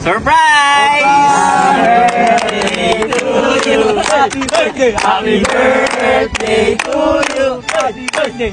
Surprise! Happy birthday to you. Happy birthday. Happy birthday to you. Happy birthday.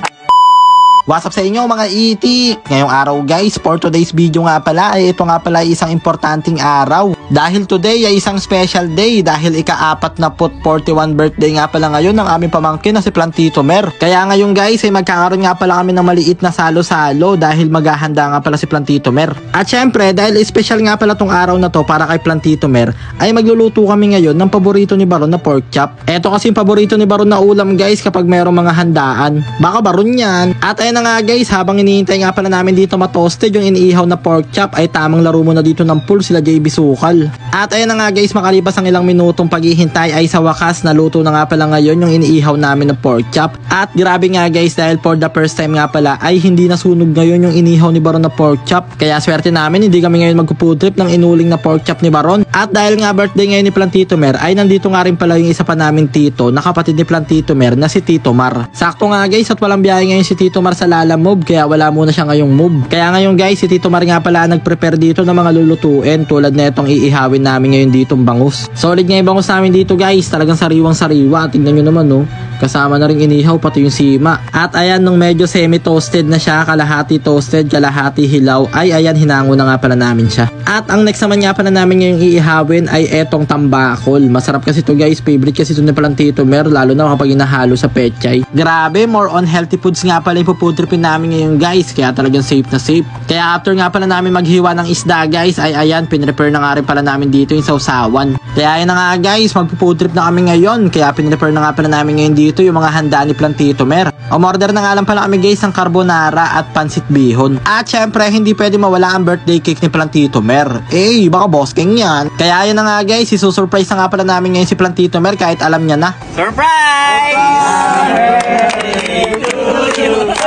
What's up sa inyo mga itik? Ngayong araw guys, for today's video nga pala ay ito nga pala ay isang importanteng araw. Dahil today ay isang special day dahil ika-41 birthday nga pala ngayon ng aming pamangkin na si Plantito Mer. Kaya ngayon guys ay magkakaroon nga pala kami ng maliit na salo-salo dahil maghahanda nga pala si Plantito Mer. At syempre dahil special nga pala tong araw na to para kay Plantito Mer ay magluluto kami ngayon ng paborito ni Baron na pork chop. Ito kasi yung paborito ni Baron na ulam guys kapag mayroong mga handaan. Baka Baron yan. At ayun na nga guys, habang hinihintay nga pala namin dito matoasted yung iniihaw na pork chop ay tamang laro muna dito ng pool sila JB Sukal. At ayun na nga guys, makalipas ang ilang minutong paghihintay ay sa wakas naluto na nga pala ngayon yung iniihaw namin na pork chop. At grabe nga guys dahil for the first time nga pala ay hindi nasunog ngayon yung iniihaw ni Baron na pork chop. Kaya swerte namin hindi kami ngayon magpo-food trip ng inuling na pork chop ni Baron. At dahil nga birthday ngayon ni Plantito Mer ay nandito nga rin pala yung isa pa namin tito na kapatid ni Plantito Mer na si Tito Mar. Sakto nga guys at walang biyahe ngayon si Tito Mar sa Lala Move kaya wala muna siya ngayong move. Kaya ngayon guys si Tito Mar nga pala nag-prepare dito ng mga lulutuin tulad na itong iihawin namin ngayon ditong bangus. Solid nga yung bangus namin dito guys, talagang sariwang sariwa. Tingnan nyo naman no, kasama na rin inihaw pati yung sima. At ayan nung medyo semi-toasted na siya, kalahati toasted, kalahati hilaw, ay ayan hinango na nga pala namin siya. At ang next naman nga pala namin ngayong iihawin ay etong tambakol. Masarap kasi to guys, favorite kasi ito ni Plantito Mer lalo na kapag inahalo sa pechay. Grabe, more on healthy foods nga pala yung puputripin namin ngayon guys, kaya talagang safe na safe. Kaya after nga pala namin maghiwa ng isda guys ay ayan, pinrepare na nga rin pala namin dito yung sausawan. Kaya ayun na nga guys, magpo-food trip na kami ngayon, kaya pinrepare na nga pala namin ngayon dito yung mga handa ni Plantito Mer. Umorder na nga lang pala kami guys ng carbonara at pansit bihon. At syempre hindi pwede mawala ang birthday cake ni Plantito Mer. Eh, baka boss king yan. Kaya ayun na nga guys, isusurprise na nga pala namin ngayon si Plantito Mer kahit alam niya na. Surprise!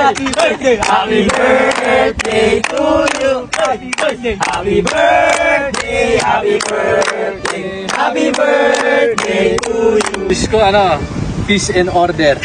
Happy birthday. Happy birthday to you. Happy birthday. Happy birthday. Happy birthday. Happy birthday to you. Wish ko peace and order.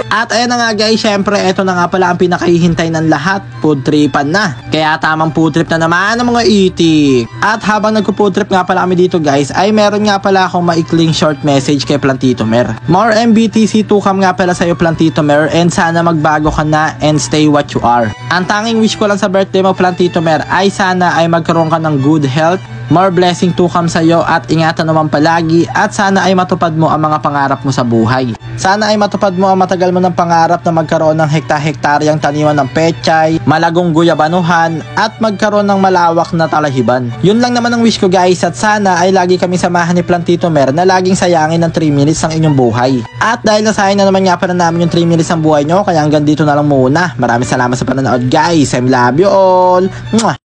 At ayun na nga guys, syempre ito na nga pala ang pinakahihintay ng lahat, food tripan na. Kaya tamang food trip na naman ng mga itik. At habang nagpo-food trip nga pala kami dito guys, ay meron nga pala akong maikling short message kay Plantito Mer. More MBTC tukam nga pala sa'yo Plantito Mer, and sana magbago ka na and stay what you are. Ang tanging wish ko lang sa birthday mo Plantito Mer ay sana ay magkaroon ka ng good health, more blessing to come sa'yo at ingatan naman palagi, at sana ay matupad mo ang mga pangarap mo sa buhay. Sana ay matupad mo ang matagal mo ng pangarap na magkaroon ng hekta-hektaryang taniman ng pechay, malagong guyabanuhan, at magkaroon ng malawak na talahiban. Yun lang naman ang wish ko guys, at sana ay lagi kami samahan ni Plantito Mer na laging sayangin ng 3 minutes ng inyong buhay. At dahil nasayang na naman nga pala namin yung 3 minutes ng buhay nyo, kaya hanggang dito na lang muna. Maraming salamat sa panonood guys. I love you all. Mwah!